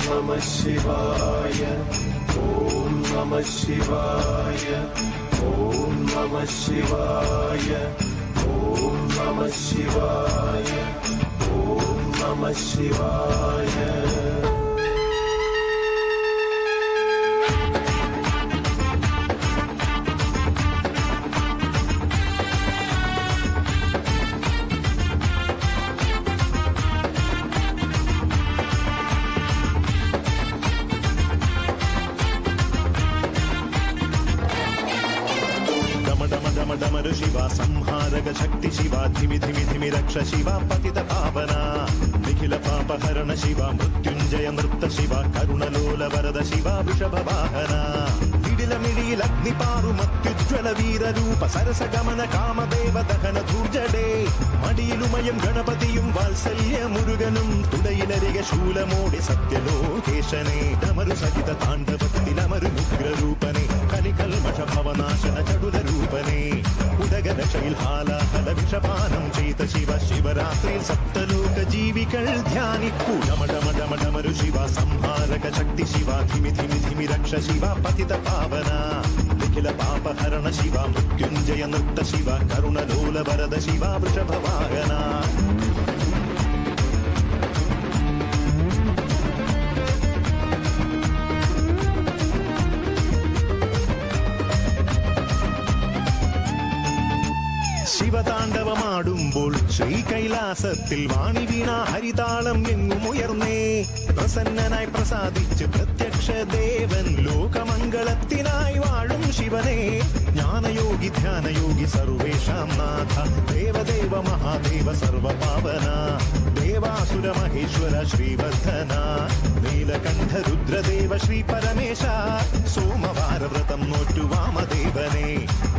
Namah Shivaya. Om Namah Shivaya. Om Namah Shivaya. Om Namah Shivaya. Om Namah Shivaya. डमरु Shiva संहारक शक्ति शिवा धिमि धिमि धिमि रक्ष शिवा पतित पावना निखिल पाप हरण शिवा मृत्युंजय नृत्त शिवा करुणलोल वरद शिवा वृषभ वाहना मिडिल मिडिल अग्निपारु मत्युज्वल वीर रूप सरस गमन कामदेव दहन धूर्जडे मडियिलुमयं गणपतियुं वात्सल्य मुरुगनुं तुडयिलरिगे शूलमोडि सत्यलोकेशने डमरु सहित ताण्डवतिलमरु उग्र रूपने कलिकल्मष भवनाशन चडुल रूपने ഉദഗന ശൈൽഹാലാഹല വിഷപാനം ചെയ്ത ശിവ ശിവരാത്രിയിൽ സപ്തലോക ജീവികൾ ധ്യാനിപ്പൂ ഡമഡമഡമഡമരു ശിവ സംഹാരക ശക്തി ശിവ ധിമി ധിമി ധിമി രക്ഷ ശിവ പതിത പാവന നിഖില പാപഹരണ ശിവ മൃത്യുഞ്ജയ നൃത്ത ശിവ കരുണലോല വരദ ശിവ വൃഷഭവാഹന ശിവതാണ്ഡവമാടുമ്പോൾ ശ്രീകൈലാസത്തിൽ വാണി വീണ ഹരിതാളം എങ്ങുമുയർന്നേ പ്രസന്നനായി പ്രസാദിച്ച് പ്രത്യക്ഷ ദേവൻ ലോകമംഗളത്തിനായി വാഴും ശിവനെ ജ്ഞാനയോഗി ധ്യാനയോഗി സർവേഷാം നാഥ ദേവദേവ മഹാദേവ സർവപാവന ദേവാസുര മഹേശ്വര ശ്രീവർദ്ധന നീലകണ്ഠ രുദ്രദേവ ശ്രീ പരമേശ സോമവാര വ്രതം നോറ്റു വാമദേവനെ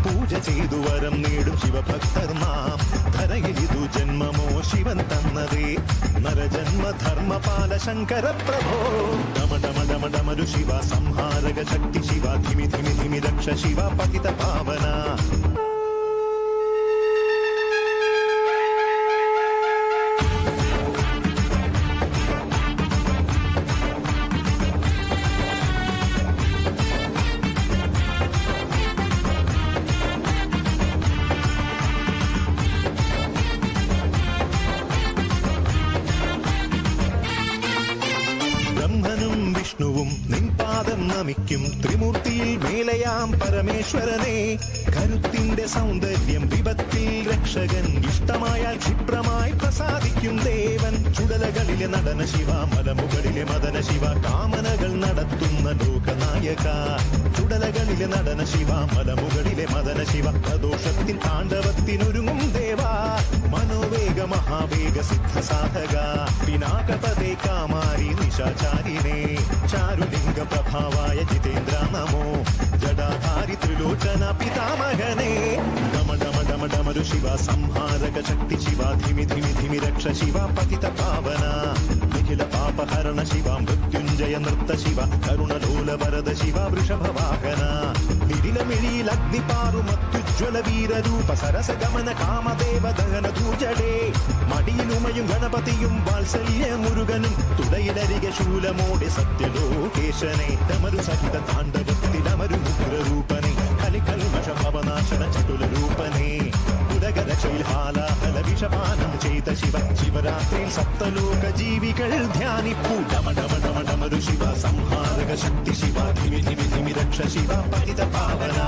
പൂജ ചെയ്തു വരം നേടും ശിവഭക്തർ നാം ധരയിലിതു ജന്മമോ ശിവൻ തന്നതേ നരജന്മ ധർമ്മപാല ശങ്കര പ്രഭോ ഡമ ഡമ ഡമ ഡമരു ശിവ സംഹാരക ശക്തി ശിവ ധിമി ധിമി ധിമി രക്ഷ ശിവ പതിത പാവന വിഷ്ണുവും നിൻപാദം നമിക്കും ത്രിമൂർത്തിയിൽ മേലയാം പരമേശ്വരനെ കരുത്തിന്റെ സൗന്ദര്യം വിപത്തിൽ രക്ഷകൻ ഇഷ്ടമായാൽ ക്ഷിപ്രമായി പ്രസാദിക്കും ദേവൻ ചുടലകളിലെ നടന ശിവ മലമുകളിലെ മദന ശിവ കാമനകൾ നടത്തുന്ന ലോകനായക ചുടലകളിലെ നടന ശിവ മലമുകളിലെ മദന ശിവ പ്രദോഷത്തിൽ താണ്ഡവത്തിനൊരുങ്ങും ദേവ മനോവേഗ മഹാവേഗ സിദ്ധ സാധക പിനാകപദേ കാമാരി നിശാചാരിണേ ചാരുലിംഗ പ്രഭാവായ ജിതേന്ദ്ര നമോ ജടാധാരി ത്രിലോചന പിതാമഹനേ ഡമ ഡമ ഡമ ഡമരു ശിവ സംഹാരക ശക്തി ശിവ ധിമി ധിമി ധിമി രക്ഷ ശിവ പതിത പാവന നിഖില പാപഹരണ ശിവ മൃത്യുഞ്ജയ നൃത്ത ശിവ കരുണലോല വരദ ശിവ വൃഷഭവാഹന നിരിലമിഴിയിൽ അഗ്നിപാറു മത്യുജ്വല വീരരൂപ സരസ ഗമന കാമദേവ ദഹന ധൂർജടേ മടിയിലുമയും ഗണപതിയും വാത്സല്യ മുരുകനും തുടയിലരികെ ശൂലമോടെ സത്യലോകേശനെ ഡമരു സഹിത താണ്ഡവത്തിലമരു ഉഗ്രരൂപനെ കലികൽമഷ ഭവനാശന ചതുല രൂപനെ ഉദഗര ശൈൽഹാലാഹല വിഷപാനം ചെയ്ത ശിവ ശിവരാത്രിയിൽ സപ്തലോക ജീവികൾ ധ്യാനിപ്പൂ ഡമ ഡമ ഡമ ഡമരു ശിവ സംഹാരക ശക്തി ശിവ ധിമി ധിമി ധിമി രക്ഷ ശിവ പതിത പാവന